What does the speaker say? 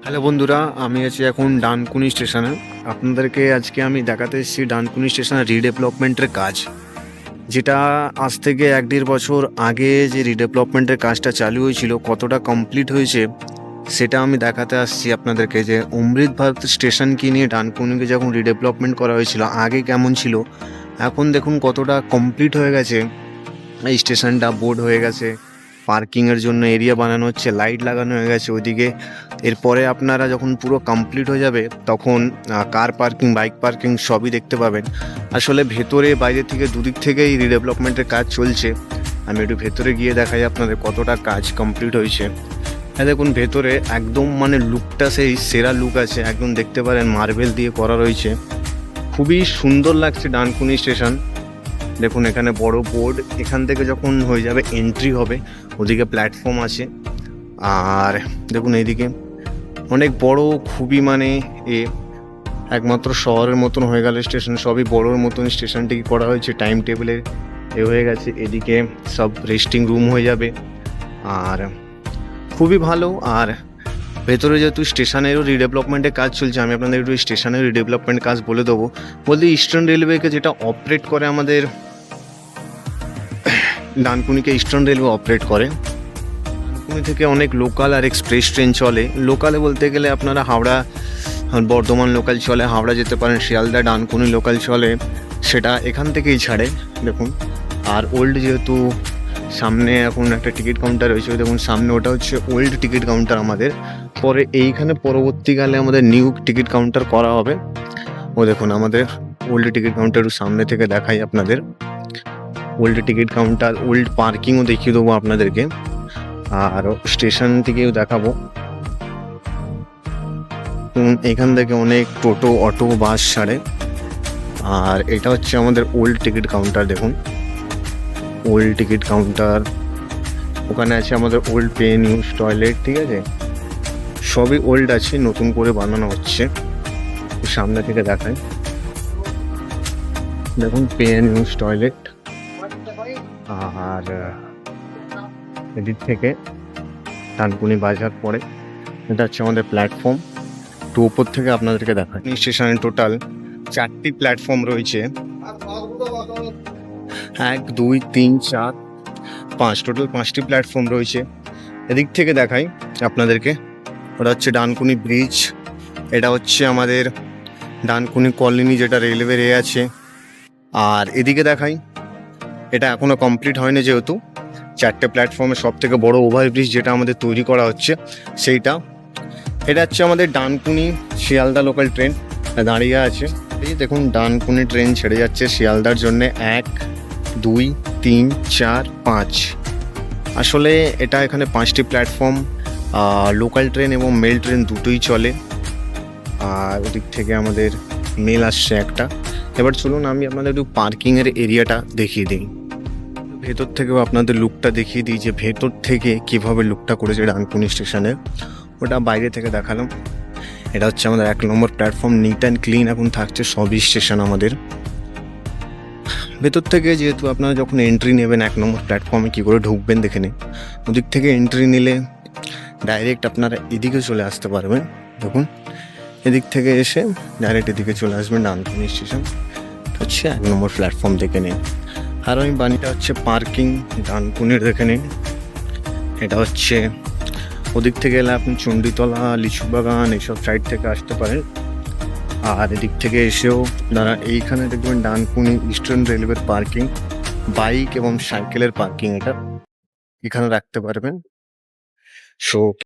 Hello বন্ধুরা, আমি আছি এখন ডানকুনি স্টেশনে। আপনাদেরকে আজকে আমি দেখাতে এসেছি ডানকুনি স্টেশনের রিডেভেলপমেন্টের কাজ, যেটা আজ থেকে 1-1.5 বছর আগে যে রিডেভেলপমেন্টের কাজটা চালু হয়েছিল, কতটা কমপ্লিট হয়েছে সেটা আমি দেখাতে আসছি আপনাদেরকে। যে অমৃত ভারত স্টেশনকে নিয়ে ডানকুনিকে যখন রিডেভেলপমেন্ট করা হয়েছিল আগে কেমন ছিল, এখন দেখুন কতটা কমপ্লিট হয়ে গেছে। এই স্টেশনটা বোর্ড হয়ে গেছে, পার্কিংয়ের জন্য এরিয়া বানানো হচ্ছে, লাইট লাগানো হয়ে গেছে ওইদিকে। এরপরে আপনারা যখন পুরো কমপ্লিট হয়ে যাবে তখন কার পার্কিং, বাইক পার্কিং সবই দেখতে পাবেন। আসলে ভেতরে বাইরে থেকে দুদিক থেকেই রিডেভেলপমেন্টের কাজ চলছে। আমি একটু ভেতরে গিয়ে দেখাই আপনাদের কতটা কাজ কমপ্লিট হয়েছে। হ্যাঁ দেখুন, ভেতরে একদম মানে লুকটা সেই সেরা লুক আছে, একদম দেখতে পারেন মার্বেল দিয়ে করা রয়েছে। খুবই সুন্দর লাগছে ডানকুনি স্টেশন। দেখুন এখানে বড় বোর্ড, এখান থেকে যখন হয়ে যাবে এন্ট্রি হবে, ওদিকে প্ল্যাটফর্ম আছে। আর দেখুন এইদিকে অনেক বড়, খুবই মানে একমাত্র শহরের মতন হয়ে গেল স্টেশন, সবই বড়োর মতন স্টেশনটিকে করা হয়েছে, টাইম টেবিলে হয়ে গেছে। এদিকে সব রেস্টিং রুম হয়ে যাবে, আর খুবই ভালো। আর ভেতরে যেহেতু স্টেশনেরও রিডেভেলপমেন্টের কাজ চলছে, আমি আপনাদের একটু স্টেশনের রিডেভেলপমেন্ট কাজ বলে দেবো। বলতে ইস্টার্ন রেলওয়েকে যেটা অপারেট করে, আমাদের ডানকুনিকে ইস্টার্ন রেলওয়ে অপারেট করে। ডানকুনি থেকে অনেক লোকাল আর এক্সপ্রেস ট্রেন চলে। লোকালে বলতে গেলে আপনারা হাওড়া বর্ধমান লোকাল চলে, হাওড়া যেতে পারেন। শিয়ালদা ডানকুনি লোকাল চলে, সেটা এখান থেকেই ছাড়ে দেখুন। আর ওল্ড যেহেতু সামনে এখন একটা টিকিট কাউন্টার রয়েছে, দেখুন সামনে, ওটা হচ্ছে ওল্ড টিকিট কাউন্টার আমাদের। পরে এইখানে পরবর্তীকালে আমাদের নিউ টিকিট কাউন্টার করা হবে। ও দেখুন আমাদের ওল্ড টিকিট কাউন্টার সামনে থেকে দেখাই আপনাদের। ওল্ড টিকিট কাউন্টার, ওল্ড পার্কিংও দেখিয়ে দেবো আপনাদেরকে, আর স্টেশন থেকেও দেখাবো। এখান থেকে অনেক টোটো, অটো, বাস ছাড়ে। আর এটা হচ্ছে আমাদের ওল্ড টিকিট কাউন্টার। দেখুন ওল্ড টিকিট কাউন্টার, ওখানে আছে আমাদের ওল্ড পে নিউজ টয়লেট, ঠিক আছে, সবই ওল্ড আছে, নতুন করে বানানো হচ্ছে। সামনে থেকে দেখায়, দেখুন পে নিউজ টয়লেট। আর এদিক থেকে ডানকুনি বাজার পড়ে, এটা হচ্ছে আমাদের প্ল্যাটফর্ম। তো উপর থেকে আপনাদেরকে দেখায়। স্টেশনে টোটাল 4টি প্ল্যাটফর্ম রয়েছে, 1, 2, 3, 4, 5, টোটাল 5টি প্ল্যাটফর্ম রয়েছে। এদিক থেকে দেখাই আপনাদেরকে, ওটা হচ্ছে ডানকুনি ব্রিজ। এটা হচ্ছে আমাদের ডানকুনি কলোনি, যেটা রেলওয়ে আছে। আর এদিকে দেখাই, এটা এখনও কমপ্লিট হয়নি, যেহেতু 4টে প্ল্যাটফর্মের সব থেকে বড় ওভারব্রিজ যেটা আমাদের তৈরি করা হচ্ছে সেইটা। এটা হচ্ছে আমাদের ডানকুনি শিয়ালদা লোকাল ট্রেন দাঁড়িয়ে আছে। এই দেখুন ডানকুনি ট্রেন ছেড়ে যাচ্ছে শিয়ালদার জন্যে, 1, 2, 3, 4, 5। আসলে এটা এখানে 5টি প্ল্যাটফর্ম, লোকাল ট্রেন এবং মেল ট্রেন দুটোই চলে। আর ওদিক থেকে আমাদের মেল আসছে একটা। এবার চলুন আমি আপনাদের একটু পার্কিংয়ের এরিয়াটা দেখিয়ে দিই, ভেতর থেকেও আপনাদের লুকটা দেখিয়ে দিই, যে ভেতর থেকে কীভাবে লুকটা করেছে ডানকুনি স্টেশনের। ওটা বাইরে থেকে দেখালাম। এটা হচ্ছে আমাদের 1 নম্বর প্ল্যাটফর্ম, নিট অ্যান্ড ক্লিন এখন থাকছে সবই স্টেশন আমাদের। ভেতর থেকে যেহেতু আপনারা যখন এন্ট্রি নেবেন 1 নম্বর প্ল্যাটফর্মে কী করে ঢুকবেন দেখে নিন। ওদিক থেকে এন্ট্রি নিলে ডাইরেক্ট আপনারা এদিকে চলে আসতে পারবেন। দেখুন এদিক থেকে এসে ডাইরেক্ট এদিকে চলে আসবেন ডানকুনি স্টেশন, হচ্ছে 1 নম্বর প্ল্যাটফর্ম দেখে নিন। আর ওই বাণীটা হচ্ছে পার্কিং ডানকুনির, দেখে নিন। এটা হচ্ছে ওদিক থেকে এলে আপনি চণ্ডীতলা, লিচু বাগান এইসব সাইড থেকে আসতে পারেন। আর এদিক থেকে এসেও আপনারা এইখানে দেখবেন ডানকুনি ইস্টার্ন রেলওয়ের পার্কিং, বাইক এবং সাইকেলের পার্কিং, এটা এখানে রাখতে পারবেন। সো